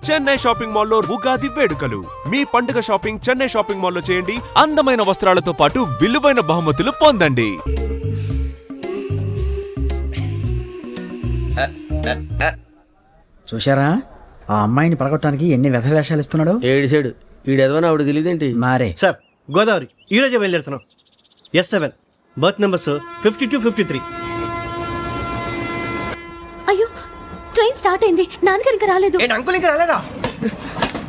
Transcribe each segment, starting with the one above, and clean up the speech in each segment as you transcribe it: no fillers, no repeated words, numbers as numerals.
Chennai shopping మాల్లో ఉగాది వేడుకలు. మీ పండుగ షాపింగ్ చెన్నై షాపింగ్ మాల్లో చేయండి. అందమైన వస్త్రాలతో పాటు విలువైన బహుమతులు పొందండి. చూశారా ఆ అమ్మాయిని పడగొట్టడానికి ఎన్ని వ్యధ వేషాలు ఇస్తున్నాడు. ఏడిసాడు ఈడెదవని ఆవిడ తెలియదేంటి. మారే సార్ గోదావరి ఈరోజే బయలుదేరుతున్నాం. S7 berth numbers 52, 53. అయ్యో ట్రైన్ స్టార్ట్ అయింది. నాన్నగారు ఇంకా రాలేదు. ఏంటి అంకుల్ ఇంకా రాలేదా?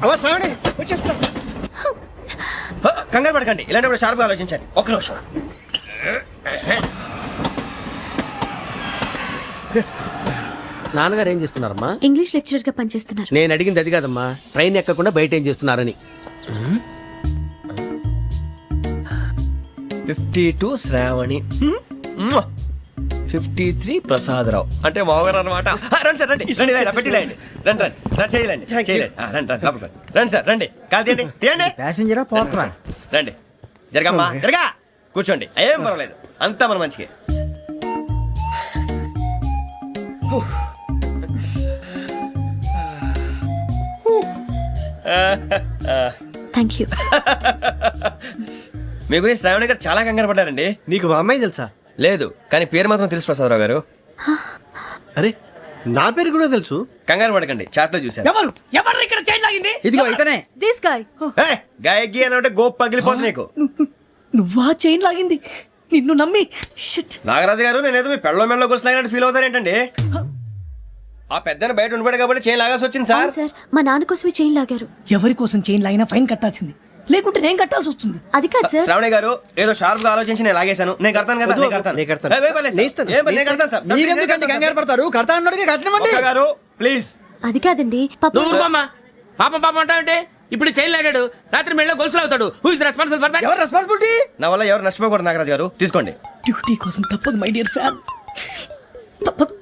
అవ్వ శ్రావణి వచ్చేస్తున్నా. కంగారు పడకండి, ఇలాంటప్పుడు షార్ప్గా ఆలోచించాలి. ఒక్క నిమిషం. నాన్నగారు ఏం చేస్తున్నారమ్మా? ఇంగ్లీష్ లెక్చరర్ గా పనిచేస్తున్నారు. నేను అడిగింది అది కాదమ్మా, ట్రైన్ ఎక్కకుండా బయట ఏం చేస్తున్నారని. 52 శ్రావణి, 53 ప్రసాదరావు అంటే మామగారు అనమాట. రండి సార్ రండి రండి, ఇలా పెట్టి రండి రండి రండి రండి చేయలేండి చేయలేండి. రండి రండి లోపలికి రండి. రండి సార్ రండి, కాదు తీయండి తీయండి. ప్యాసింజరా పోట్రా. రండి జరగమ్మా జరగా, కూర్చోండి. ఏం పర్వాలేదు, అంతా మన మంచిగా. Thank you. మీ గురించి శ్రావణి గారు చాలా కంగారు పడ్డారండి. నీకు మా అమ్మాయి తెలుసా? లేదు, కానీ పేరు మాత్రం తెలుసు ప్రసాదరావు గారు. అరే నా పేరు కూడా తెలుసు. కంగారు పడకండి, చాట్ లో చూసాను. ఎవరు ఎవరు ఇక్కడ చైన్ లాగింది? ఇదిగో ఇతనే. This guy. గాయకి అని అంటే గోప్ పగిలిపోతుంది నీకు. నువ్వా చైన్ లాగింది? నిన్ను నమ్మి షిట్. నాగరాజు గారు, నేనేదో మీ పెళ్ళ మెళ్ళలో గురిసిలాగినట్టు ఫీల్ అవుతారేంటండి? ఆ పెద్దని బయట ఉండిపోయాడు కాబట్టి చైన్ లాగాల్సి వచ్చింది సార్. సార్ మా నాన్న కోసమే చైన్ లాగారు. ఎవరి కోసం చైన్ లాగినా ఫైన్ కట్టాల్సింది, లేకుంటే నేను కట్టాల్సి వస్తుంది. అది కాదు సార్. శ్రావణి గారు ఏదో షార్ప్ గా ఆలోచించి నేను లాగేశాను. నేను కడతాను కదా, నేను కడతాను. నేను కడతాను సార్. మీరెందుకంటే కంగారు పడతారు? కడతా అన్నాడుగా కట్టమండి. ఒక్క గారు ప్లీజ్. అది కాదండి పాప. నువ్వు ఊరుకోమ్మా. పాపం పాపం అంటావంటే ఇప్పుడు చైన్ లాగాడు, రాత్రి మెళ్ళ గొలుసులు అవుతాడు. Who is responsible for that? ఎవరు రెస్పాన్సిబిలిటీ? నా వల్ల ఎవరు నష్టపోకూడదు నాగరాజు గారు, తీసుకోండి. డ్యూటీ కోసం తప్పదు మై డియర్ ఫ్యాన్, తప్పదు.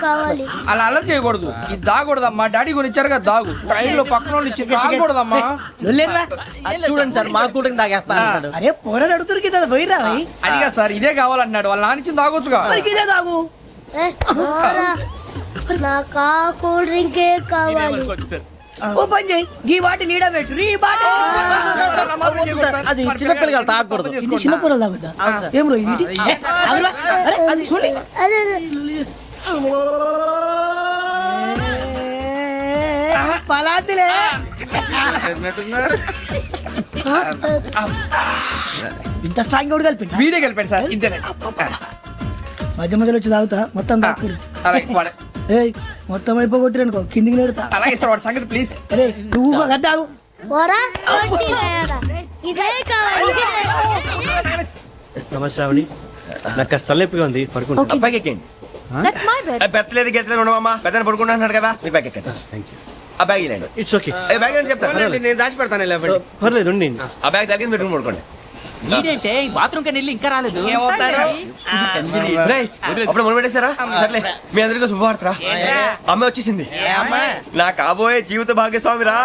కావాలి అలా అలర్ చేయకూడదు. ఇది దాగకూడదమ్మా. డాడీ కొని ఇచ్చారు కదా దాగు. ట్రైన్ లో పక్కన వాళ్ళు ఇచ్చి దాగకూడదమ్మా. చూడండి సార్, మా కూడా తాగేస్తా. అరే పోరాడు అడుగుతారు కదా, పోయిరా అదిగా సార్, ఇదే కావాలన్నాడు. వాళ్ళ నాన్న ఇచ్చింది తాగొచ్చుగా. ఇదే తాగు. నాకు కూల్ డ్రింకే కావాలి. ఓ పని చేయి, ఈ బాటి లీడ పెట్టు. ఈ బాటి అది చిన్నపిల్లలు తాగకూడదు. ఇది చిన్న పొరలు తాగుతా. ఏం రో ఇది? అది చూడండి. అదే పలాతిలే. ఇంత స్ట్రాంగ్ కూడా కలిపి వీడే కలిపాడు సార్. ఇద్దరే మధ్య మధ్యలో వచ్చి తాగుతా, మొత్తం తాగు. అలాగే ఏయ్ మొత్తం అయిపోగొట్టిరనుకో కిందికి నేడుతా. అలాగే సార్. వాడు సంగతి ప్లీజ్. అరే నువ్వు కదా తాగు. పోరా ఇదే కావాలి. నమస్తే శ్రావణి, నాకు కాస్త తలెప్పిగా ఉంది, పడుకుంటా. Okay. బ్యాగ్ ఎక్కండి. That's my bed. పెట్టలేదు గెట్టలేదు ఉండవమ్మా. పెద్దని పడుకుంటున్నాడు కదా, మీ బ్యాగ్ ఎక్కండి. ఆ బ్యాగ్ ఇలాండి. It's okay. బ్యాగ్ అని చెప్తాను, నేను దాచి పెడతాను. పర్లేదు ఉండి. ఆ బ్యాగ్ తగ్గింది పెట్టుకుని పడుకోండి. ఏంటంటే బాత్రూమ్ కని వెళ్ళి ఇంకా రాలేదు. రేయ్, అప్పుడు మొదలు పెట్టేశారా? సర్లే, మీ అందరికీ శుభవార్తరా. అమ్మ వచ్చేసింది, నా కాబోయే జీవిత భాగ్యస్వామిరా.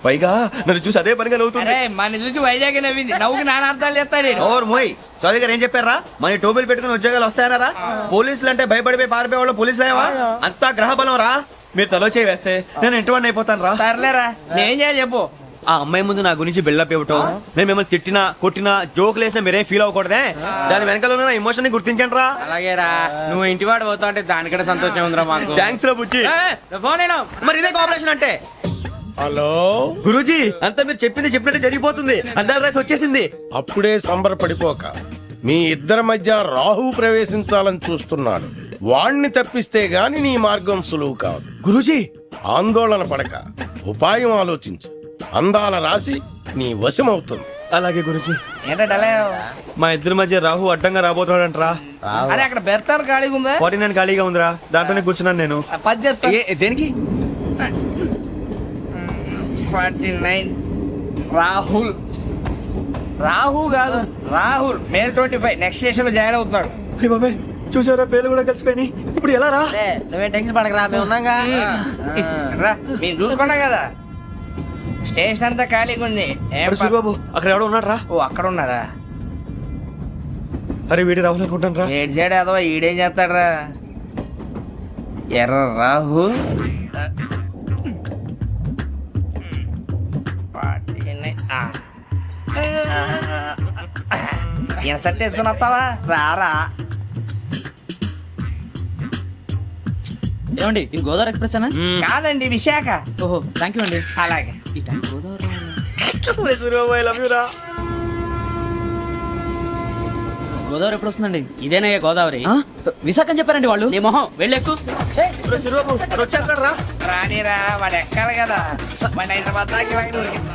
పైగా నన్ను చూసి అదే పనిగా నవ్వుతుంది. మన చూసి వైజాగ్ నవ్వింది. నవ్వుకి నాన్న అర్థాలు చెప్తాడు. ఓర్ మోయ్, చౌదరి గారు ఏం చెప్పారా? మన టోబీలు పెట్టుకుని ఉద్యోగాలు వస్తాయనరా? పోలీసులు అంటే భయపడిపోయి పారిపోయే వాళ్ళు పోలీసులు ఏవా? అంతా గ్రహ బలం రా. మీరు తలో చేయి వేస్తే నేను ఇంటివాడిని అయిపోతాను రా. సర్లేరా, నేనేం చేయాలి చెప్పు. ఆ అమ్మాయి ముందు నా గురించి బిల్డప్ ఇవ్వటం, నేను మిమ్మల్ని తిట్టినా కొట్టినా జోకులు వేసినా మీరేం ఫీల్ అవ్వకూడదే. దాని వెనకాల ఉన్న ఎమోషన్ ని గుర్తించండి రా. అలాగేరా, నువ్వు ఇంటివాడు పోతా అంటే దానికంటే సంతోషం ఉందిరా మాకు. థ్యాంక్స్ రా బుజ్జి. ఫోన్ అయినా మరి ఇదే కోఆపరేషన్ అంటే. హలో గురూజీ, అంతా మీరు చెప్పింది చెప్పినట్టు జరిగిపోతుంది. అందాల రైస్ వచ్చేసింది. అప్పుడే సంబరపడిపోక, మీ ఇద్దరి మధ్య రాహు ప్రవేశించాలని చూస్తున్నాడు. వాణ్ణి తప్పిస్తే గాని నీ మార్గం సులువు కాదు. గురూజీ, ఆందోళన పడక, ఉపాయం ఆలోచించు. అందాల రాశి నీ వశమవుతుంది. అలాగే గురూజీ. ఏంటంటే మా ఇద్దరి మధ్య రాహు అడ్డంగా రాబోతున్నాడంటరా. అరే అక్కడ బెర్తాను ఖాళీగా ఉందా? 49 ఖాళీగా ఉందిరా, దాంట్లోనే కూర్చున్నాను నేను. పది చెప్తా. దేనికి? 49 రాహుల్. రాహు కాదు, రాహుల్. మే 25 నెక్స్ట్ స్టేషన్ లో జాయిన్ అవుతున్నాడు. హే బాబాయ్, చూసారా పేర్లు కూడా కలిసిపోయినాయి. ఇప్పుడు ఎలా రా? నువ్వే టెన్షన్ పడకరా, మేము ఉన్నాగా. రా, మీరు చూసుకున్నా కదా. స్టేషన్ అంతా ఖాళీగా ఉంది. సూరిబాబు, అక్కడ ఎవడో ఉన్నాడు రా. ఓ అక్కడ ఉన్నారా? అరే వీడి రాహుల్ అనుకుంటాను రా. ఏడు సైడ్ ఏదో ఈడేం చేస్తాడరా? ఎర్ర రాహు. ఇన్సర్ట్ వేసుకుని వస్తావా రారా. ఏమండి ఇది గోదావరి ఎక్స్ప్రెస్ అనా? కాదండి విశాఖ. ఓహో థ్యాంక్ యూ అండి. అలాగే ఈ టైం గోదావరి గోదావరి ఎప్పుడు వస్తుందండి? ఇదేనయ్య గోదావరి. విశాఖ అని చెప్పారండి వాళ్ళు. నీ మొహం వెళ్ళెక్కు. రానిరా వాడు ఎక్కాలి కదా. వాడు హైదరాబాద్ దాకా ఇలాగే దొరికింది.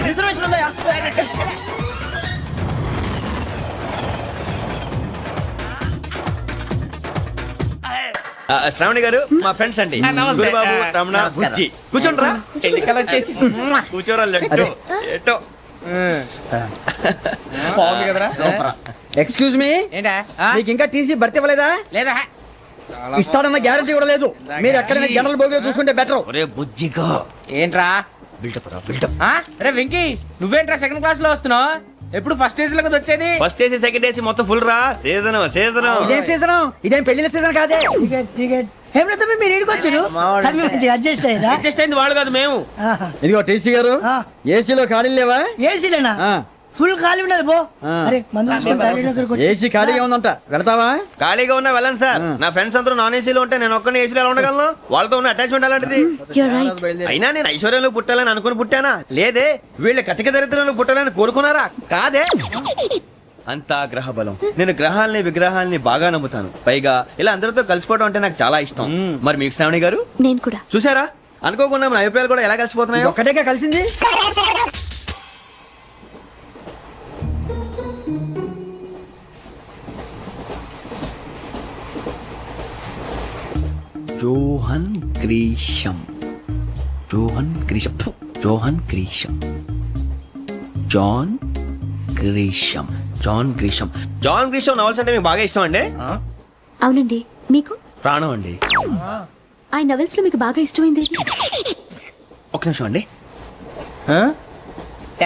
రిజర్వేషన్ ఉందా? శ్రావణి గారు మా ఫ్రెండ్స్ అండి. నమస్తే. గురుబాబు, రమణ, బుజ్జి. కూర్చోండ్రా. ఎన్నికలు వచ్చేసి కూర్చోరా లెట్టో. ఎట్టో. బాగుంది కదరా. ఎక్స్క్యూజ్ మీ, ఏంటా మీకు ఇంకా టీసీ భర్తీ ఇవ్వలేదా? లేదా ఇస్తాడన్న గ్యారంటీ కూడా లేదు. మీరు ఎక్కడైనా జనరల్ బోగిలో చూసుకుంటే బెటర్. ఒరే బుజ్జిగా ఏంట్రా బిల్డప్ రా బిల్డప్. రే వెంకీ నువ్వేంట్రా సెకండ్ క్లాస్ లో వస్తున్నావు? ఎప్పుడు ఫస్ట్ ఏజ్ లో కదా వచ్చేది. ఫస్ట్ ఏసీ సెకండ్ ఏసీ మొత్తం ఫుల్ రా. Season season. ఇదేం సీజన్? ఇదేం పెళ్లిన సీజన్ కాదే. మీరు ఏడుకొచ్చారు అడ్జస్ట్ అయ్యారా? అడ్జస్ట్ అయింది వాడు కాదు మేము. ఇదిగో టీసీ గారు, ఏసీలో ఖాళీ లేవా? ఏసీలేనా? ఆ. ఫుల్ ఖాళీ ఉండదు బో. అరే ఏసీ ఖాళీగా ఉందంట, వెళతావా? ఖాళీగా ఉన్నా వెళ్ళండి సార్. నా ఫ్రెండ్స్ అందరూ నాన్ ఏసీలో ఉంటే నేను ఒక్కనే ఏసీలో ఎలా ఉండగలను? వాళ్ళతో ఉన్న అటాచ్మెంట్ అలాంటిది. You're right. అయినా నేను ఐశ్వర్యంలో పుట్టాలని అనుకుని పుట్టానా? లేదే. వీళ్ళ కటిక దరిద్రంలో పుట్టాలని కోరుకున్నారా? కాదే. అంతా గ్రహ బలం. నేను గ్రహాలని విగ్రహాలని బాగా నమ్ముతాను. పైగా ఇలా అందరితో కలిసిపోవడం అంటే నాకు చాలా ఇష్టం. మరి మీకు శ్రావణి గారు నేను కూడా. చూసారా? అనుకోకుండా మన అభిప్రాయాలు కూడా ఎలా కలిసిపోతున్నాయో. ఒక్కటేగా కలిసింది. Johan Grisham. Johan Grisham. Johan Grisham. John Grisham. John Grisham. John Grisham novels అంటే మీకు బాగా ఇష్టం అండి? అవునండి. మీకు? ప్రాణం అండి. ఆ నవెల్స్ లో మీకు బాగా ఇష్టమైంది? ఒక నిమిషం అండి.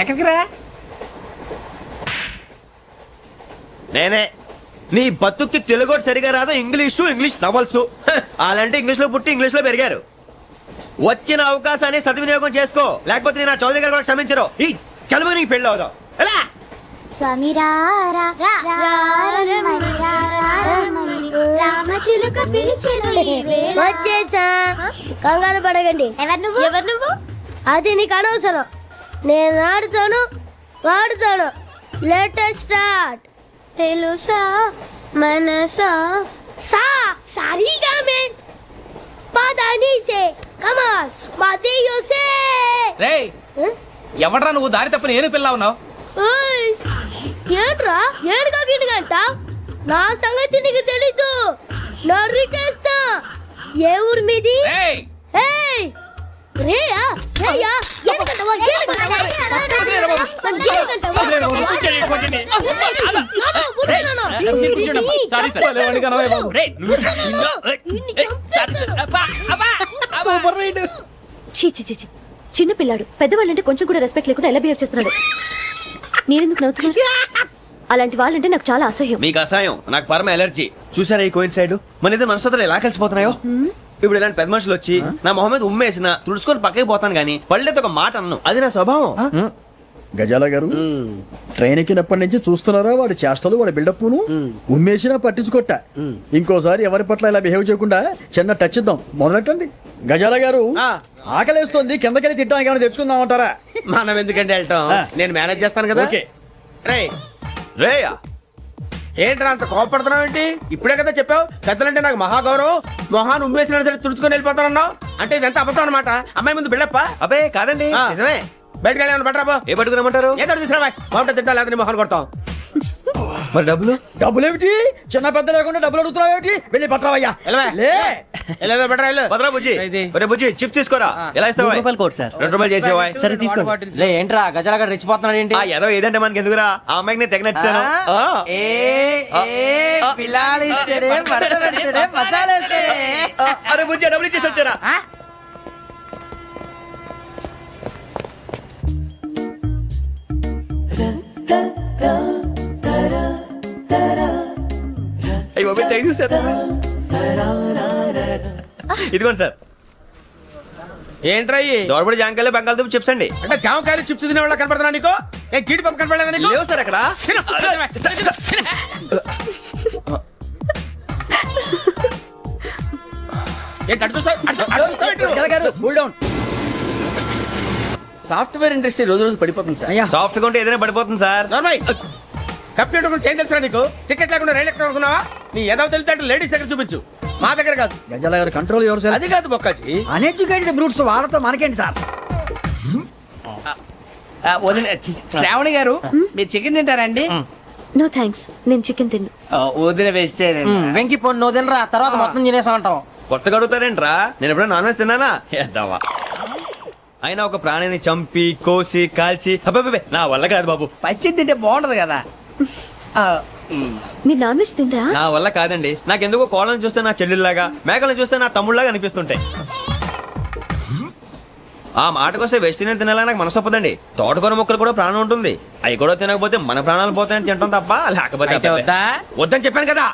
ఎక్కడికి రా. నేనే. నీ బతుక్కి తెలుగు సరిగా రాదు. English novels. అలాంటి ఇంగ్లీష్ లో పుట్టి ఇంగ్లీష్ లో పెరిగారు. వచ్చిన అవకాశాన్ని సద్వినియోగం చేసుకో, లేకపోతే నేను ఆ చౌదరి గారు కూడా క్షమించరు. ఈ చదువు నీకు పెళ్ళి అవుదాం. ఎలా? వచ్చేసా, కంగారు పడకండి. ఎవరు నువ్వు? అది నీకు అనవసరం. నేను ఆడుతాను, వాడుతాను. Latest start. తెలుసా మనసా సా సారీగా మెన్ పదని సే కమాన్ మదియో సే. రేయ్ ఎవడ్రా నువ్వు? దారి తప్పని ఏను పిల్ల ఉన్నావు. ఓయ్ ఏంట్రా ఏడుగా గిడుగంట? నా సంగతి నీకు తెలీదు. నరికేస్తా. ఏ ఊరు మీది? రేయ్ ఏయ్ రేయా రేయా ఏడుగంటవా ఏడుగంటవా చీ చీ చీ చీ. చిన్న పిల్లాడు. పెద్దవాళ్ళంటే కొంచెం కూడా రెస్పెక్ట్ లేకుండా ఎలా బిహేవ్ చేస్తున్నాడు. మీరెందుకు నవ్వుతున్నారు? అలాంటి వాళ్ళంటే నాకు చాలా అసహ్యం. మీకు అసహాయం, నాకు పరమ ఎలర్జీ. చూసారా ఈ కోయిన్సైడ్? మన ఇద్దరు మనస్తత్వాలు ఎలా కలిసిపోతున్నాయో. ఇప్పుడు ఇలాంటి పెద్ద మనుషులు వచ్చి నా మొహం మీద ఉమ్మేసిన తుడుచుకొని పక్కకి పోతాను గానీ పళ్ళేతో ఒక మాట అన్ను. అది నా స్వభావం. గజాల గారు, ట్రైన్ ఎక్కినప్పటి నుంచి చూస్తున్నారా వాడి చేష్టలు, వాడి బిల్డప్. ఉమ్మేసినా పట్టించుకోట. ఇంకోసారి ఎవరి పట్ల ఇలా బిహేవ్ చేయకుండా చిన్న టచ్ ఇద్దాం. మొదలెట్టండి. గజాల గారు, ఆకలేస్తుంది, కిందకెళ్ళి తిట్టడానికి ఏమైనా తెచ్చుకుందామంటారా? మనం ఎందుకంటే వెళ్తాం, నేను మేనేజ్ చేస్తాను కదా. ఓకే. రేయా ఏంట్రా అంత కోపడుతున్నావు ఏంటి? ఇప్పుడే కదా చెప్పావు పెద్దలంటే నాకు మహాగౌరవం, మొహాన్ని ఉమ్మేసిన సరే తుడుచుకొని వెళ్ళిపోతానన్నావు. అంటే ఇదంతా అబద్ధం అనమాట. అమ్మాయి ముందు బిళ్ళప్ప. అబ్బే కాదండి, నిజమే. బయటకు వెళ్ళి బట్రాబో. ఏ పట్టుకురమ్మంటారు? ఏదో తీసుకురా. బాగుంటే తింటా, లేదా మొహాన్ని కొడతాం. మరి డబ్బులు? డబ్బులేమిటి? చిన్న పెద్ద లేకుండా డబ్బులు అడుగుతున్నావు ఏమిటి? వెళ్ళి పట్టరావయ్యా. వెళ్ళేదో బట్రా వెళ్ళు. భద్రా బుజ్జి, ఒరే బుజ్జి చిప్స్ తీసుకోరా. ఎలా ఇస్తావా? Court sir. 2 రూపాయలు చేసేవా? సరే తీసుకోండి. ఏంట్రా గజాల రెచ్చిపోతున్నాడు ఏంటి? ఏదో ఏదంటే మనకి ఎందుకురా? ఆ అమ్మాయికి నేను తెగ నచ్చాను. అరే బుజ్జి డబ్బులు ఇచ్చేసి వచ్చారా? అయ్యి బాబు థ్యాంక్ యూ సార్. ఇదిగోండి సార్. ఏంట్రా ఇయి? దోరబడి జాంకాయలు బంగాళదుంప చిప్స్ అండి. అంటే జామకాయలు చిప్స్ తినే వాళ్ళ కనపడుతున్నా నీకు? ఏ గీడి పంప కనపడలేదా నీకు? లేవు సార్ అక్కడ. తిను, తిను. ఏంటి అటు చూస్తావ్? అటు చూస్తావ్ ఏంటి నువ్వు? సాఫ్ట్వేర్ ఇండస్ట్రీ రోజు రోజు పడిపోతుంది సార్. అయ్యా సాఫ్ట్ గా ఉంటే ఏదైనా పడిపోతుంది సార్. నార్మల్. కంప్యూటర్ గురించి ఏం తెలుసా నీకు? టికెట్ లేకుండా రైలు ఎక్కడ అనుకున్నావా? నీ ఏదో తెలితే లేడీస్ దగ్గర చూపించు, మా దగ్గర కాదు. గజాల గారు కంట్రోల్ ఎవరు సార్? అది కాదు బొక్కాజీ. అన్ఎడ్యుకేటెడ్ బ్రూట్స్ వాళ్ళతో మనకేంటి సార్? వదిన శ్రావణి గారు మీరు చికెన్ తింటారండి? నో థ్యాంక్స్, నేను చికెన్ తిన్ను. వదిన వెజిటేరియన్. వెంకి పొన్ను నువ్వు తినరా, తర్వాత మొత్తం తినేసా ఉంటాం. కొత్తగా అడుగుతారేంట్రా? నేను ఎప్పుడైనా నాన్ వెజ్ తిన్నానా? ఎద్దావా. అయినా ఒక ప్రాణిని చంపి కోసి కాల్చి అబ్బబ్బబ్బే, నా వల్ల కాదు బాబు. పచ్చి తింటే బాగుంటది కదా. మీరు నాన్ వెజ్ తినరా? నా వల్ల కాదండి. నాకెందుకో కోళ్ళని చూస్తే నా చెల్లెళ్ళలాగా, మేకలను చూస్తే నా తమ్ముళ్ళలాగా అనిపిస్తుంటాయి. ఆ మాటకొస్తే వెజిటేరియన్ తినాలని నాకు మనసు ఒప్పదండి. తోటకూర మొక్కలు కూడా ప్రాణం ఉంటుంది. అవి కూడా తినకపోతే మన ప్రాణాలు పోతాయని తింటాం తప్ప లేకపోతే అయితే అబ్బబ్బే. వద్దా? వద్దని చెప్పాను కదా.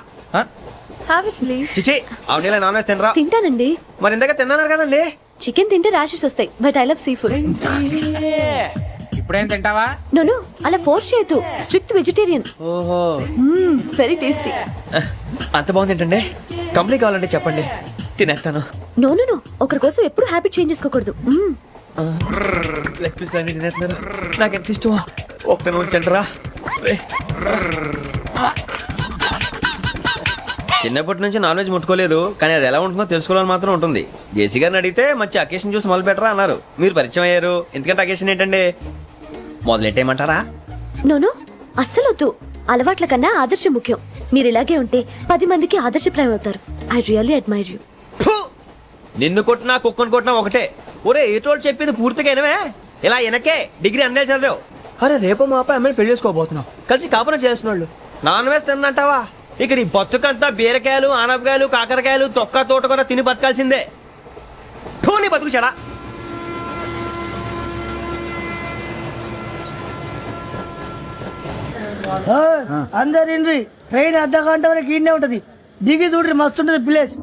Have it please. చిచి అవునీ నాన్ వెజ్ తినరా? తింటానండి. మరి ఇందాక తిన్నాను కదండి. చికెన్ తింటే ర్యాషెస్ వస్తాయి, but I love seafood. ఇప్పుడేం తింటావా? నో అలా ఫోర్స్ చేయొద్దు. Strict vegetarian. ఓహో. Very tasty. అంత బాగుంది ఏంటండి? కంప్లీట్ కావాలంటే చెప్పండి, తినేస్తాను. నో ఒకరి కోసం ఎప్పుడు హ్యాబిట్ చేంజ్ చేసుకోకూడదు. లెగ్ పీస్ అన్ని తినేస్తున్నారు. నాకు ఎంత ఇష్టమా. ఒక్క ఉంచండి రా. చిన్నప్పటి నుంచి నాన్ వెజ్ ముట్టుకోలేదు, కానీ అది ఎలా ఉంటుందో తెలుసుకోవాలని మాత్రం ఉంటుంది. జేసీ గారిని అడిగితే మంచి అకేషన్ చూసి మొదలు పెట్టరా అన్నారు. మీరు పరిచయం అయ్యారు, ఎందుకంటే అకేషన్ ఏంటండి? మొదలెట్టేయమంటారా? నో అస్సలు వద్దు. అలవాట్ల కన్నా ఆదర్శం ముఖ్యం. మీరు ఇలాగే ఉంటే 10 మందికి ఆదర్శప్రాయం అవుతారు. I really admire you. నిన్ను కొట్టినా కుక్కను కొట్టినా ఒకటే. ఒరే ఏటోళ్ళు చెప్పింది పూర్తిగా వినవే. ఇలా వెనకే డిగ్రీ అన్నే చదివావు. అరే రేపు మా అబ్బాయి అమ్మని పెళ్లి చేసుకోబోతున్నావు, కలిసి కాపురం చేస్తున్నాళ్ళు. Non veg తిన్నంటావా? ఇక నీ బతుకంతా బీరకాయలు ఆనపకాయలు కాకరకాయలు తొక్క తోట కూడా తిని బతకాల్సిందే. నీ బతుకు చెడా. అందరు ఇండ్రి, ట్రైన్ అర్ధ గంట వరకు ఇన్నే ఉంటది. దిగి చూడ్రి, మస్తు ఉంటది ప్లేస్.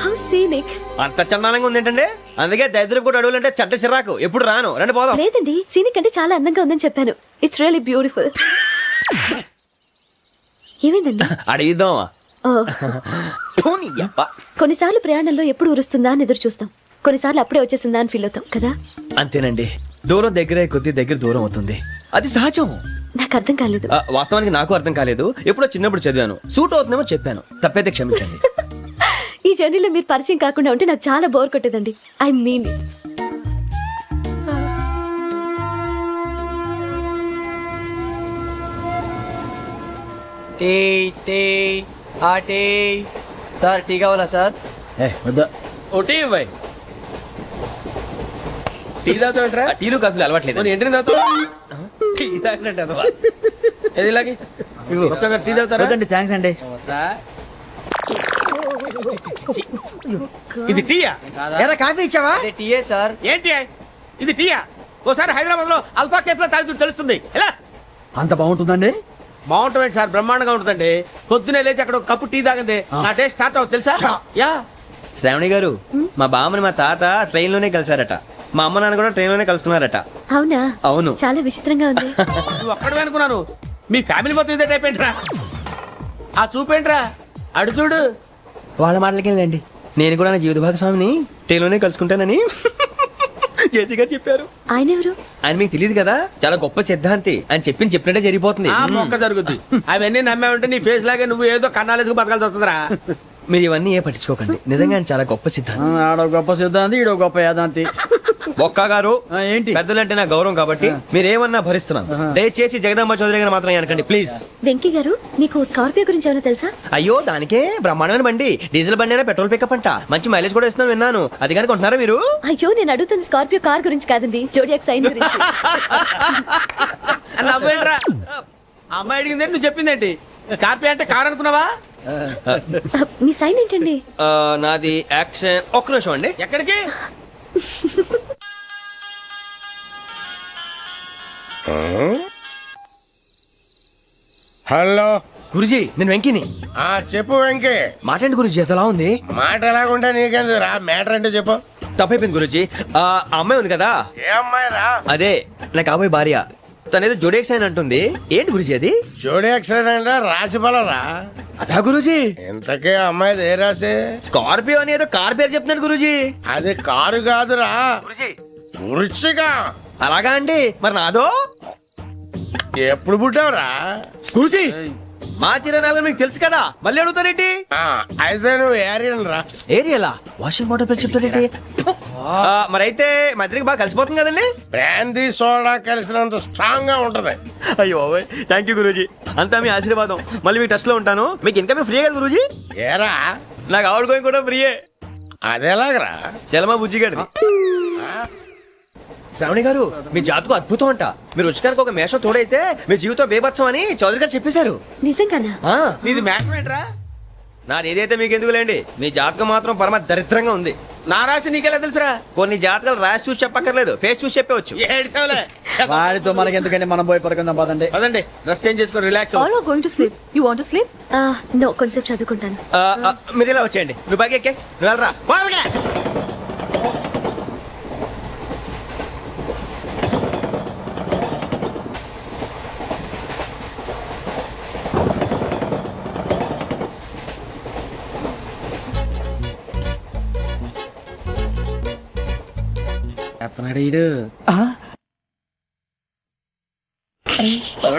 How scenic. అంత చందానంగా ఉంది ఏంటండి? అందుకే దరిద్రం కూడా అడవులంటే చెడ్డ చిరాకు. ఎప్పుడు రాను, రండి పోదాం. లేదండి, సీనిక్ అంటే చాలా అందంగా ఉందని చెప్పాను. It's really beautiful. ఏమైందండి? అడిగిద్దామా? కొన్నిసార్లు ప్రయాణంలో ఎప్పుడు ఉరుస్తుందా అని ఎదురు చూస్తాం, కొన్నిసార్లు అప్పుడే వచ్చేసిందా అని ఫీల్ అవుతాం కదా. అంతేనండి, దూరం దగ్గరే కొద్ది దగ్గర దూరం అవుతుంది. అది సహజం. నాకు అర్థం కాలేదు. వాస్తవానికి నాకు అర్థం కాలేదు. ఎప్పుడో చిన్నప్పుడు చదివాను, సూట్ అవుతుందేమో చెప్పాను. తప్పైతే క్షమించండి. ఈ జర్నీలో మీరు పరిచయం కాకుండా ఉంటే నాకు చాలా బోర్ కొట్టేదండి. ఐ మీన్ టీ టీ ఆ టీ. సార్ టీ కావాలా సార్? వద్దా. ఒకటి ఇవ్వాయి. టీ తాగుతాంట్రా? టీలు కాఫీలు అలవాట్లేదు. ఏంటి తాగుతావు? టీ తాగినట్టు అదవా. ఏది ఇలాగే ఒక్కొక్క టీ తాగుతారా? వద్దండి, థ్యాంక్స్ అండి. ఇది టీయా? ఎరా కాఫీ ఇచ్చావా? టీయే సార్. ఏంటి ఇది టీయా? ఓసారి హైదరాబాద్ లో అల్ఫా కేఫ్ లో తాగుతూ తెలుస్తుంది. ఎలా అంత బాగుంటుందండి? బాగుంటుంది సార్, బ్రహ్మాండంగా ఉంటుందండి. పొద్దునే లేచి అక్కడ ఒక కప్పు టీ తాగింది నా డే స్టార్ట్ అవుతుంది తెలుసా? యా. శ్రావణి గారు, మా బామ్మని మా తాత ట్రైన్ లోనే కలిసారట. మా అమ్మ నాన్న కూడా ట్రైన్ లోనే కలుస్తున్నారట. అవునా? అవును. చాలా విచిత్రంగా ఉంది. నువ్వు ఒక్కడే అనుకున్నాను, మీ ఫ్యామిలీ మొత్తం ఇదే టైప్ ఏంట్రా? ఆ చూపేంట్రా, అడు చూడు. వాళ్ళ మాటలకి వెళ్ళండి. నేను కూడా నా జీవిత భాగస్వామిని ట్రైన్ లోనే కలుసుకుంటానని జేసీ గారు చెప్పారు. ఆయన ఎవరు? ఆయన మీకు తెలియదు కదా, చాలా గొప్ప సిద్ధాంతి. ఆయన చెప్పినట్టే జరిగిపోతుంది. ఆ మొక్క జరుగుద్ది. అవన్నీ నమ్మే ఉంటే నీ ఫేస్ లాగే నువ్వు ఏదో కన్నాలేసుకు బతకాల్సి వస్తుందిరా. మీరు ఇవన్నీ ఏ పట్టించుకోకండి. నిజంగా ఆయన చాలా గొప్ప సిద్ధాంతి. ఆడో గొప్ప సిద్ధాంతి, ఈడో గొప్ప యాదాంతి. బొక్క గారు, ఏంటి? పెద్దలంటే నా గౌరవం కాబట్టి మీరేమన్నా భరిస్తున్నాను. దయచేసి జగదాంబ చౌదరి గారు మాత్రం అనకండి ప్లీజ్. వెంకీ గారు, మీకు స్కార్పియో గురించి ఏమైనా తెలుసా? అయ్యో, దానికే బ్రహ్మాండమైన బండి. డీజిల్ బండి అయినా పెట్రోల్ పికప్ అంట. మంచి మైలేజ్ కూడా ఇస్తున్నాను విన్నాను. అది కానీ కొంటున్నారా మీరు? అయ్యో, నేను అడుగుతుంది స్కార్పియో కార్ గురించి కాదండి, జోడియాక్ సైన్ గురించి. నవ్వేంట్రా? అమ్మాయి అడిగిందేంటి, నువ్వు చెప్పిందేంటి? స్కార్పియో అంటే కారు అనుకున్నావా? మీ సైన్ ఏంటండి? నాది యాక్షన్. ఒక్క నిమిషం అండి. ఎక్కడికి? హలో గురుజీ నేను వెంకిని. చెప్పు వెంకీ. మాట్లాడండి గురుజీ, ఎంతలా ఉంది? మాట ఎలాగుంటా నీకెందుకు రా, మ్యాటర్ అంటే చెప్పు. తప్పైపోయింది గురుజీ. ఆ అమ్మాయి ఉంది కదా, ఏ అమ్మాయి రా? అదే నా కాబోయే భార్య. తనేదో జోడేక్స్ అని అంటుంది. ఏంటి గురుజీ అది? జోడి యాక్సిడెంట్ రాసి బలరా. అదా గురుజీ? ఇంతకే అమ్మాయిది ఏ రాసి? స్కార్పియో అని ఏదో కార్ పేరు చెప్తున్నాడు గురుజీ. అది కారు కాదురా, వృచ్చిక. అలాగా అండి, మరి నాదో? ఎప్పుడు పుట్టావురా? గురుజీ మా చిరనాలు మీకు తెలుసు కదా, మళ్ళీ అడుగుతారేంటి? అయితే నువ్వు ఏరియన్ రా. ఏరియలా? వాషింగ్ వాటర్ పేరు చెప్తారేంటి? మరైతే మా ఇద్దరికి బాగా కలిసిపోతుంది కదండి. బ్రాందీ సోడా కలిసినంత స్ట్రాంగ్ గా ఉంటది. అయ్యో థ్యాంక్ యూ గురూజీ, అంతా మీ ఆశీర్వాదం. మళ్ళీ మీ టచ్ లో ఉంటాను. మీకు ఇంకా ఫ్రీ కదా గురూజీ? ఏరా నాకు ఆవిడ గోయింగ్ కూడా ఫ్రీయే. అదేలాగరా? చలమా బుజ్జి గారిది. శ్రావణి గారు మీ జాతకు అద్భుతం అంట. మీరు రుచికారికి ఒక మేషం తోడైతే మీ జీవితం బేబత్సం అని చౌదరి గారు చెప్పేశారు. నిజంగానా? నీది మ్యాటర్ ఏంట్రా? నాది ఏదైతే మీకు ఎందుకులేండి, మీ జాతకం మాత్రం పరమ దరిద్రంగా ఉంది. నా రాసి నీకెలా తెలుసురా? కొన్ని జాతకాలు రాసి చూసి చెప్పక్కర్లేదు, ఫేస్ చూసి చెప్పవచ్చు. ఏడ్చావులే. వాడితో మనకి ఎందుకంటే మనం పోయి పడుకుందాం పదండి. పదండి, డ్రెస్ చేంజ్ చేసుకొని relax. All are going to sleep. You want to sleep? No, కొంచెం చదువుకుంటాను. మీరు ఇలా వచ్చేయండి. నువ్వు బాగా ఎక్కే, నువ్వు వెళ్ళరా.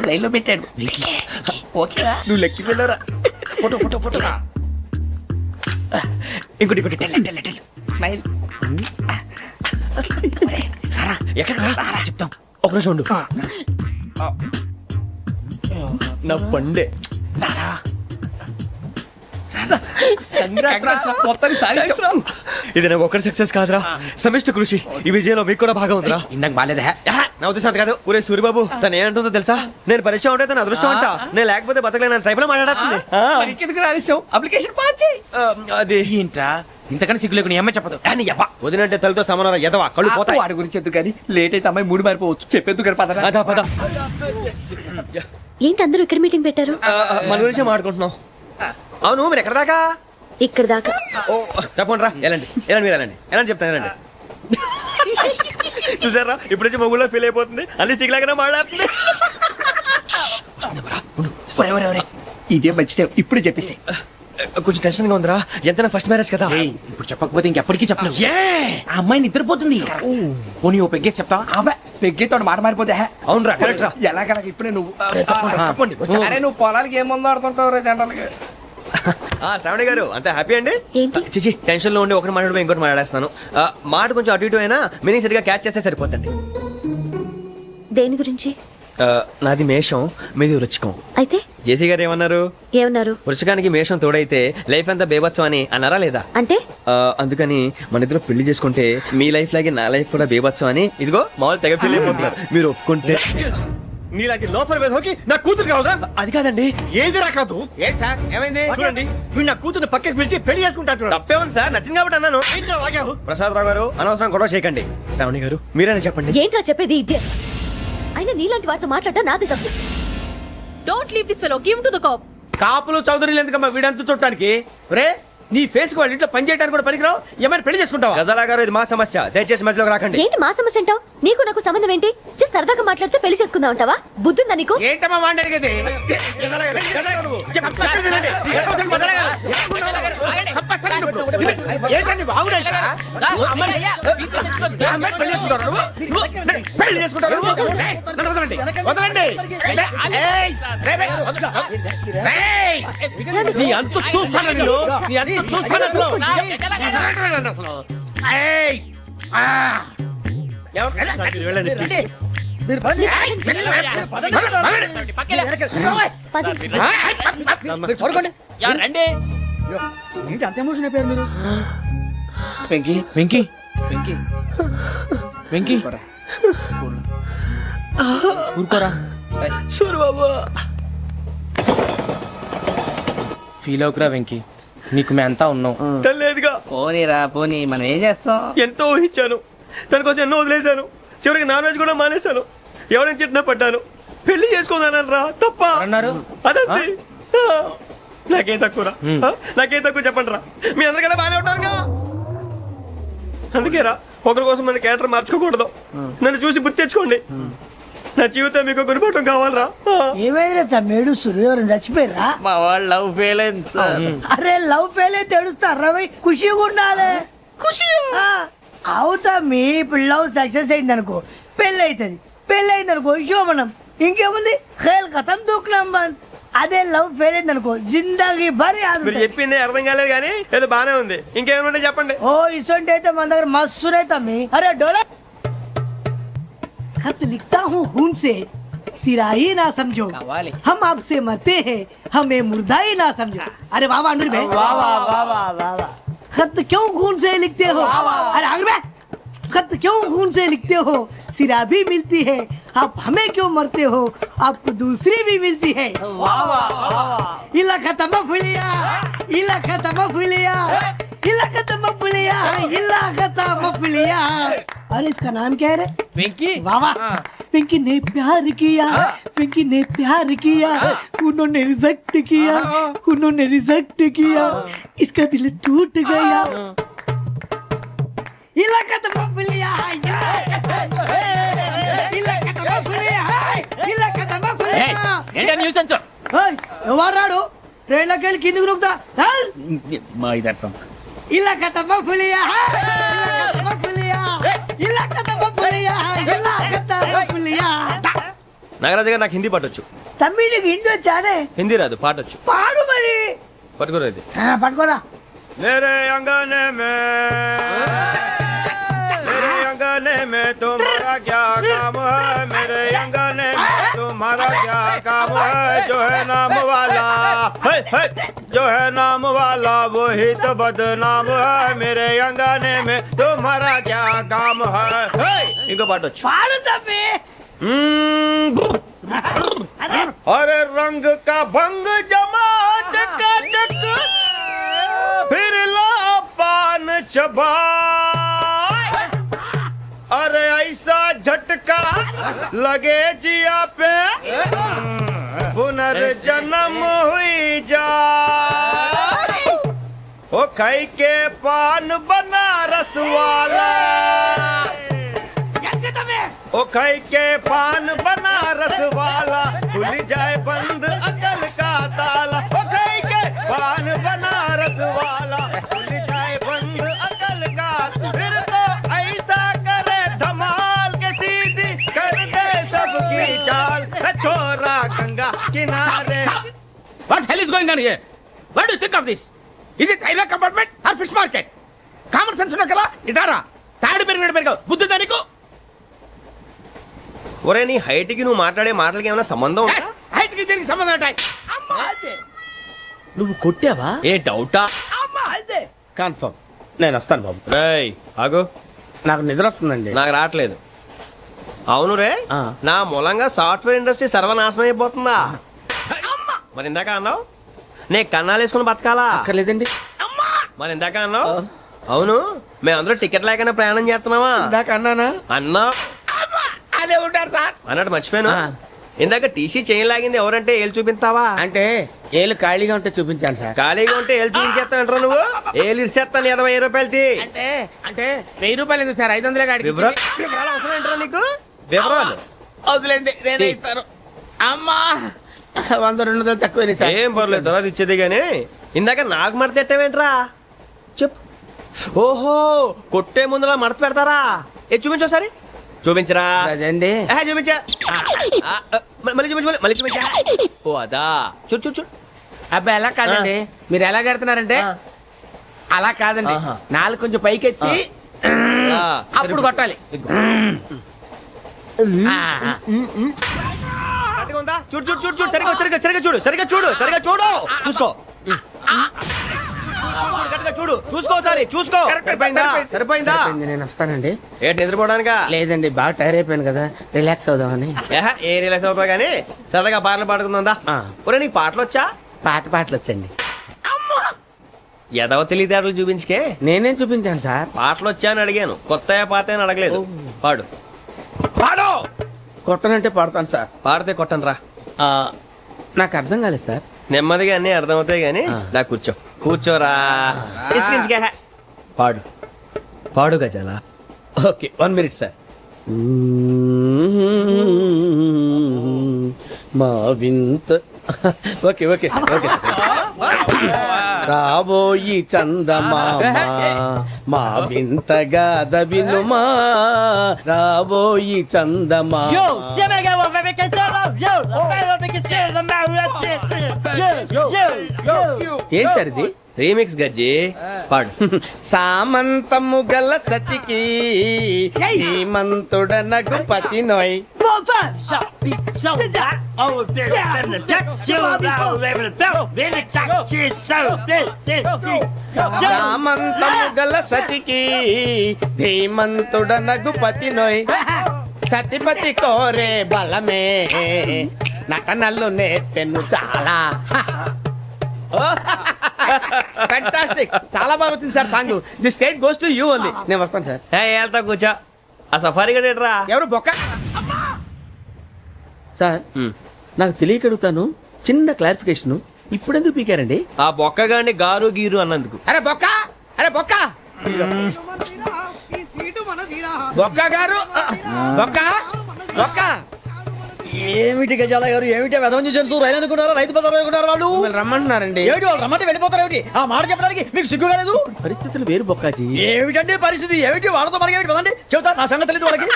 లైన్లో పెట్టాడు. ఓకేరా? నువ్వు లెక్కి వెళ్ళరా. Photo photo photo. ఇంకోటి ఇంకోటి. Tell smile. ఎక్కడ రా చెప్తాం. ఒక నిమిషం ఉండు. నా పండే. ఇది నాకు ఒక్కరి సక్సెస్ కాదురా, సమిష్టి కృషి. ఈ విజయంలో మీకు కూడా భాగం ఉందిరా. ఇందాక బాగాలేదా? నా ఉద్దేశం అంత కాదు. ఒరే సూరిబాబు, తను ఏమంటుందో తెలుసా? నేను పరిచయం ఉంటే తన అదృష్టం అంట. నేను లేకపోతే బతకలేను ట్రైబ్ లో మాట్లాడుతుంది. అప్లికేషన్ పాస్ చేయి. అది ఏంట్రా ఇంతకన్నా సిగ్గు లేకుండా ఏమై చెప్పదు. వదినంటే తలతో సమానం ఎదవా, కళ్ళు పోతాయి. వాడి గురించి ఎందుకు కానీ లేట్ అయితే అమ్మాయి మూడు మారిపోవచ్చు. చెప్పేందుకు కానీ పదరా. అదా పద. ఏంటి అందరూ ఇక్కడ మీటింగ్ పెట్టారు? మన గురించే మాట్లాడుకుంటున్నాం. అవును మీరు ఎక్కడ దాకా? ఇక్కడ దాకా. ఓ తప్పకుండా రా, వెళ్ళండి వెళ్ళండి, మీరు వెళ్ళండి వెళ్ళండి, చెప్తాను వెళ్ళండి. చూసారా ఇప్పుడు నుంచి మొగుల్లో ఫీల్ అయిపోతుంది, అన్ని సిగ్లాగానే మాట్లాడుతుంది. ఇదే మంచి టైం, ఇప్పుడు చెప్పేసి. కొంచెం టెన్షన్ గా ఉందిరా, ఎంతైనా ఫస్ట్ మ్యారేజ్ కదా. ఇప్పుడు చెప్పకపోతే ఇంకెప్పటికీ చెప్పలేవు. ఆ అమ్మాయి నిద్రపోతుంది. పోనీ ఓ పెగ్గేసి చెప్తావా? పెగ్గేతో మాట మారిపోతే. అవునరా, కరెక్ట్ రా. ఎలాగలా ఇప్పుడే నువ్వు అరే నువ్వు పొలాలకి ఏం ముందు ఆడుతుంటావు జనరల్గా. శ్రావణి గారు అంత హ్యాపీ అండి? ఏంటి? చిచి టెన్షన్ లో ఉండి ఒకటి మాట్లాడిపోయి ఇంకోటి మాట్లాడేస్తాను. మాట కొంచెం అటు ఇటు అయినా మీనింగ్ సరిగా క్యాచ్ చేస్తే సరిపోతండి. దేని గురించి? నాది మేషం, మీది వృచ్చికం. అయితే జేసీ గారు ఏమన్నారు? ఏమన్నారు? వృచ్చికానికి మేషం తోడైతే లైఫ్ అంతా బేబత్సం అని అన్నారా లేదా? అంటే అందుకని మన ఇద్దరు పెళ్లి చేసుకుంటే మీ లైఫ్ లాగే నా లైఫ్ కూడా బేబత్సం అని ఇదిగో మామూలు తెగ ఫీల్ అయిపోతున్నారు. మీరు ఒప్పుకుంటే నీలాంటి లోఫర్ మీద హోకి నా కూతురు కావదా? అది కాదండి. ఏది రాకాదు? ఏంటి సార్ ఏమైంది? చూడండి, వీడు నా కూతురు పక్కకి పిలిచి పెళ్లి చేసుకుంటాడు. తప్పే ఉంది సార్, నచ్చింది కాబట్టి అన్నాను. ప్రసాద్ రావు గారు అనవసరం గొడవ చేయకండి. శ్రావణి గారు మీరైనా చెప్పండి. ఏంట్రా చెప్పేది? ఇదే అయినా నీలాంటి వారితో మాట్లాడటం నాది తప్పు. Don't leave this fellow, give to the cop. కాపులు చౌదరులు ఎందుకమ్మా వీడంతా చుట్టానికి? రే నీ ఫేస్ కు వాళ్ళ ఇంట్లో పని చేయడానికి కూడా పనికిరావు. ఏమైనా పెళ్లి చేసుకుంటావా? గజాలా గారు ఇది మా సమస్య, దయచేసి మధ్యలోకి రాకండి. ఏంటి మా సమస్య అంటావు? నీకు నాకు సంబంధం ఏంటి? జస్ట్ సరదాగా మాట్లాడితే పెళ్లి చేసుకుందాం అంటావా? బుద్ధుందా నీకు? ఏంటమ్మా వాడిని అడిగేది? పెళ్లి చేసుకుంటారు. వదలండి. నీ అంత చూస్తాను నేను, నీ అంత చూస్తాను అసలు. వెళ్ళండి please. ఏంటి అంత ఎమోషన్ అయిపోయారు మీరు? వెంకీ వెంకీ వెంకీ వెంకీ ఊరుకోరా. సూరి బాబు ఫీల్ అవుకురా వెంకీ, నీకు మేమంతా ఉన్నాం. లేదుగా, పోనీరా పోనీ, మనం ఏం చేస్తాం? ఎంతో ఊహించాను, తన కోసం ఎన్నో వదిలేశాను, చివరికి నాన్ వెజ్ కూడా మానేశాను. ఎవరైనా తిట్టినా పడ్డాను, పెళ్లి చేసుకున్నాను రా, తప్ప అన్నారు? అదంతే. నాకేం తక్కువరా, నాకేం తక్కువ చెప్పండి రా, మీ అందరికన్నా బాగానే ఉంటారుగా. అందుకేరా ఒకరి కోసం మన క్యారెక్టర్ మార్చుకోకూడదు. నన్ను చూసి గుర్తు తెచ్చుకోండి. నా జీవితం మీకు గురిపటం కావాలరా. ఏమైనా తమ్మేడు ఎవరైనా చచ్చిపోయిరా? మా వాళ్ళు లవ్ ఫెయిల్ అయింది సార్. అరే లవ్ ఫెయిల్ అయితే ఏడుస్తారా భయ్? ఖుషిగా ఉండాలి. ఖుషి అవుతా. మీ ఇప్పుడు లవ్ సక్సెస్ అయింది అనుకో, పెళ్ళి అవుతుంది. పెళ్ళి అయింది అనుకో శోభనం. ఇంకేముంది, ఖేల్ కథం దూకునాం బంద్. అదే లవ్ ఫెయిల్ అయింది అనుకో, జిందగీ భరి. మీరు చెప్పింది అర్థం కాలేదు కానీ ఏదో బానే ఉంది. ఇంకేమైనా చెప్పండి. ఓ ఇసొంటి అయితే మన దగ్గర మస్తునే తమ్మి. అరే డోలా खत लिखता हूँ खून से, सिरा ही ना समझो, हम आपसे मरते हैं, हमें मुर्दा ही ना समझो. अरे वाह वाह अनुर भाई, वाह वाह वाह वाह वाह. खत क्यों खून से लिखते हो? अरे अनुर भाई, खत क्यों खून से लिखते हो? सिरा भी मिलती है, आप हमें क्यों मरते हो? आपको दूसरी भी मिलती है. वाह वाह वाह. इला खत्म फुलिया, इला खत्म फुलिया, इला खत्म फुलिया, इला खत्म फुलिया. अरे इसका नाम क्या है रे? వెంకీ. वाह वाह. पिंकी ने प्यार किया, पिंकी ने प्यार किया, उन्होंने रिजेक्ट किया, उन्होंने रिजेक्ट किया, इसका दिल टूट गया. इलाका तो बबलिया है, इलाका तो बबलिया है, इलाका तो बबलिया. ఏంటా న్యూసెన్స్? ఎవరు రాడు? ట్రైన్లోకి వెళ్ళి కిందికి నొక్కుతా. మా ఇదర్శం. इलाका तो बबलिया है, इलाका तो बबलिया, इलाका तो बबलिया है, इलाका तो बबलिया. నాగరాజు గారు నాకు హిందీ పాటొచ్చు. తమ్మి నీకు హిందీ వచ్చానే? హిందీ రాదు, పాటొచ్చు. పాడు మరి. పట్టుకోలేదు. పట్టుకోరా. मेरे अंगने में तुम्हारा क्या काम है? मेरे अंगने में तुम्हारा क्या काम है? जो है नाम वाला है, जो है नाम वाला वही तो बदनाम है. मेरे अंगने में तुम्हारा क्या काम है? इनको पाटो. పాడు తమ్మి. अरे रंग का भंग जमा चकाचक, फिर ला पान चबा. अरे ऐसा झटका लगे जिया पे, पुनर्जन्म हुई जा. ओ खाई के पान बनारस वाला, ओ खाई के पान बनारस वाला, खुल जाए बंद अकल का ताला. ओ खाई के पान बनारस वाला, खुल जाए बंद अकल का. फिर तो ऐसा करे धमाल के सीधी कर दे सबकी चाल. छोरा गंगा किनारे. What hell is going on here? What do you think of this? Is it railway compartment or fish market? Common sense ఉన్న కదా ఇటారా. తాడు పెరిగావు బుద్ధి దానికి. ఒరే నీ హైట్ కి నువ్వు మాట్లాడే మాటలకి ఏమైనా సంబంధం ఉందా? హైట్ కి దీనికి సంబంధం ఉంటాయి. అమ్మా అదే. నువ్వు కొట్టావా? ఏ డౌటా? అమ్మా అదే. కన్ఫర్మ్. నేను వస్తాను బాబు. రేయ్ ఆగు, నాకు నిద్ర వస్తుందండి. నాకు రావట్లేదు. అవును రే, నా మూలంగా సాఫ్ట్వేర్ ఇండస్ట్రీ సర్వనాశనం అయిపోతుందా? మరి ఇందాక అన్నావు నే కన్నాలు వేసుకుని బతకాలా? అక్కర్లేదండి. మరి ఇందాక అన్నావు అవును మేమందరూ టికెట్ లేకుండా ప్రయాణం చేస్తున్నావా? ఇందాక అన్నానా? అన్నా అదే ఉంటారు సార్ అన్నట్టు మర్చిపోయాను. ఇందాక టీసీ చేయి లాగింది ఎవరంటే ఏళ్ళు చూపిస్తావా? అంటే ఏళ్ళు ఖాళీగా ఉంటే చూపించాను సార్. ఖాళీగా ఉంటే ఏళ్ళు చూపించేస్తానంటారా నువ్వు? ఏళ్ళు ఇచ్చేస్తాను 20 రూపాయలు తీ. అంటే అంటే 1000 రూపాయలు ఎందుకు సార్? 500 కాడికి వివరాలు అవసరం ఏంటరా నీకు? వివరాలు వదిలేండి, నేనే ఇస్తాను. అమ్మా 100-200 తక్కువ సార్. ఏం పర్లేదు, తర్వాత ఇచ్చేది గానీ ఇందాక నాకు మడత ఎట్టవేంట్రా చెప్పు. ఓహో కొట్టే ముందులా మడత పెడతారా? ఏ చూపించు ఒకసారి. చూపించరా? అదండి. చూపించా. మళ్ళీ చూపించు, మళ్ళీ చూపించా. ఓ అదా, చూడు చూడు చూడు. అబ్బాయి ఎలా కాదండి, మీరు ఎలా కడుతున్నారంటే అలా కాదండి. నాలుగు కొంచెం పైకెత్తి అప్పుడు కొట్టాలి. చూడు చూడు చూడు చూడు, సరిగా సరిగా సరిగా చూడు, సరిగా చూడు, సరిగా చూడు, చూసుకో. చూడు చూసుకో, సరే చూసుకో. సరిపోయిందా? సరిపోయిందా? నేను వస్తానండి. ఏంటి నిద్రపోవడానికా? లేదండి, బాగా టైర్ అయిపోయాను కదా, రిలాక్స్ అవుదామని. ఏ రిలాక్స్ అవుతావు కానీ సరదాగా పాటలు పాడుకుందా? ఒరే నీకు పాటలు వచ్చా? పాత పాటలు వచ్చండి. ఎదవ తెలివితేటలు చూపించుకే. నేనేం చూపించాను సార్? పాటలు వచ్చా అని అడిగాను, కొత్త పాత అని అడగలేదు. పాడు. పాడు. కొట్టనంటే పడతాను సార్. పాడితే కొట్టను రా. నాకు అర్థం కాలేదు సార్. నెమ్మదిగా అన్నీ అర్థమవుతాయి గానీ దా కూర్చో. కూర్చోరా. ఇసుకించుకే. పాడు. పాడు గజాల. Okay 1 minute sir. మా వింత ఓకే ఓకే ఓకే రాబోయి చందమామ మా వింతగా వినుమా రాబోయి చందమామ. ఏం సార్ ఇది? రీమిక్స్ గజ్జి. పాడు. సామంతము గల సతికి హేమంతుడనగు పతి నోయ్. సామంతము గల సతికి ధీమంతుడనగు పతి నోయ్. సతిపతి కోరే బలమే నటనలు నేర్పెను చాలా. ఫ్యాంటాస్టిక్, చాలా బాగా వచ్చింది sir song. The state goes to you only. నేను వస్తాను సార్. వెళ్తా కూర్చో. ఆ సఫారీ గడేట్రా. ఎవరు బొక్క సార్? నాకు తెలియక అడుగుతాను, చిన్న క్లారిఫికేషన్. ఇప్పుడెందుకు పీకారండి? ఆ బొక్కగాండి గారు గీరు అన్నందుకు. అరే బొక్క, అరే బొక్క, బొక్క గారు, బొక్క బొక్క. ఏమిటి గజాల గారు, ఏమిటి వెదవం చూసారు? రైలు అనుకున్నారా? రైతు బజార్ అనుకున్నారు వాళ్ళు? రమ్మంటున్నారండి. ఏమిటి వాళ్ళు రమ్మంటే వెళ్ళిపోతారు? ఏమిటి ఆ మాట చెప్పడానికి మీకు సిగ్గు కాలేదు? పరిస్థితులు వేరు బొక్కాజీ. ఏమిటండి పరిస్థితి? ఏమిటి వాళ్ళతో మనకి ఏమిటి? పదండి చెబుతా, నా సంగతి తెలియదు వాళ్ళకి.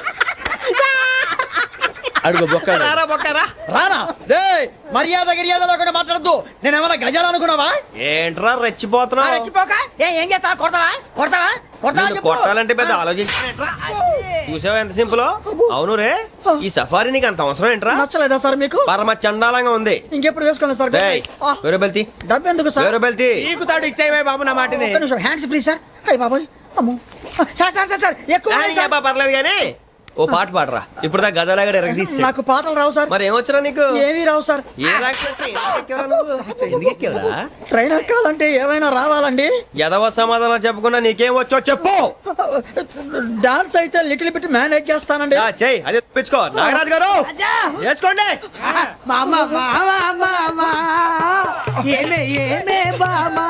అడుగు బొక్క. రారా బొక్కరా. రానా రే, మర్యాద గిర్యాద లేకుండా మాట్లాడద్దు. నేనేమన్నా గజాలు అనుకున్నావా? ఏంట్రా రెచ్చిపోతున్నావు? రెచ్చిపోక ఏం చేస్తావా? కొడతావా? కొడతావా? కొడతావా? నిన్ను కొట్టాలంటే పెద్ద ఆలోచించి చూసావా ఎంత సింపుల్. అవును రే, ఈ సఫారీ నీకు అంత అవసరం ఏంట్రా? నచ్చలేదా సార్ మీకు? పరమ చండాలంగా ఉంది. ఇంకెప్పుడు వేసుకోండి సార్. వేరే బెల్తి. డబ్బు ఎందుకు సార్? వేరే బెల్తి. నీకు తాడు ఇచ్చాయి బాబు నా మాటని. ఒక్క నిమిషం, హ్యాండ్స్ ప్లీజ్ సార్. అయ్యి బాబోయ్, అమ్మో. సార్ సార్ సార్ సార్ ఎక్కువ ఉన్నాయి సార్. పర్లేదు కానీ ఓ పాట పాడరా. ఇప్పుడు దా గదలాగడ ఎరగదీసి. నాకు పాటలు రావు సార్. మరి ఏమొచ్చరా నీకు? ఏమీ రావు సార్. ఏ ఎందుకు ఎక్కావురా? ట్రైన్ ఎక్కాలంటే ఏమైనా రావాలండి. ఎదవ సమాధానం చెప్పకుండా నీకేం వచ్చో చెప్పు. డాన్స్ అయితే లిటిల్ బిట్ మేనేజ్ చేస్తానండి. చెయ్యి, అదే తెప్పించుకో. నాగరాజు గారు వేసుకోండి. మామ మామ మామ ఏమే ఏమే బామా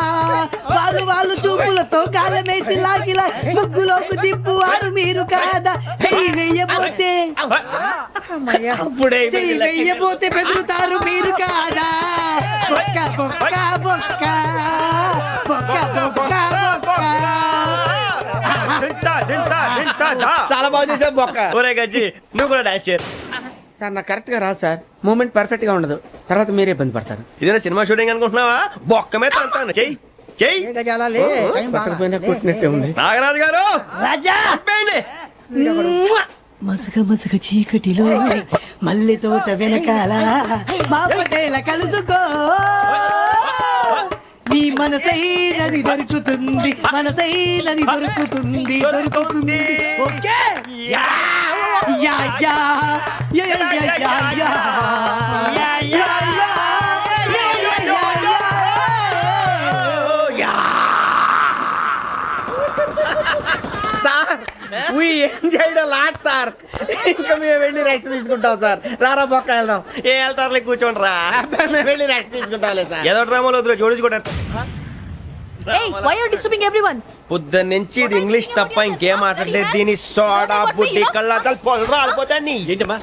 వాళ్ళు చూపులతో కాలమేసి లాగిలా ముగ్గులోకి దిప్పువారు మీరు కాదా? చెయ్యి వెయ్యబోతే చెయ్యి వెయ్యబోతే బెదురుతారు మీరు కాదా? బొక్క బొక్క బొక్క బొక్క బొక్క బొక్క. చాలా బాగా చేసావు బొక్క. ఒరే గజ్జి, నువ్వు కూడా డాన్స్ చేయరు. సార్ నాకు కరెక్ట్ గా రాదు సార్. మూమెంట్ పర్ఫెక్ట్ గా ఉండదు, తర్వాత మీరే ఇబ్బంది పడతారు. ఇదేనా సినిమా షూటింగ్ అనుకుంటున్నావా? బొక్క మీద తంతాను. చెయ్యి చెయ్యి. గజాలే పక్కన పోయినా కొట్టినట్టే ఉంది. నాగరాజు గారు రాజా చెప్పండి. మసగ మసగ చీకటిలో మల్లె తోట వెనకాల మా పటేల కలుసుకో. నీ మనసైనది దొరుకుతుంది, మనసైనది దొరుకుతుంది, దొరుకుతుంది. Okay yeah yeah yeah yeah yeah yeah yeah yeah sir we enjoyed a lot sir. ఇంకా మేము వెళ్ళి రెస్ట్ తీసుకుంటాం సార్. రారా బొక్క వెళ్దాం. ఏ వెళ్తారులే, కూర్చోండి రా. మేము వెళ్ళి రెస్ట్ తీసుకుంటాంలే సార్. ఏదో డ్రామాలో వద్దు, జోడించుకోండి. Hey, why are you disturbing everyone? పొద్దున్న నుంచి ఇది ఇంగ్లీష్ తప్ప ఇంకేం మాట్లాడలేదు. దీని సోడా బుడ్డి కళ్ళ పొలరా అయిపోతా నీ ఏంటమ్మా.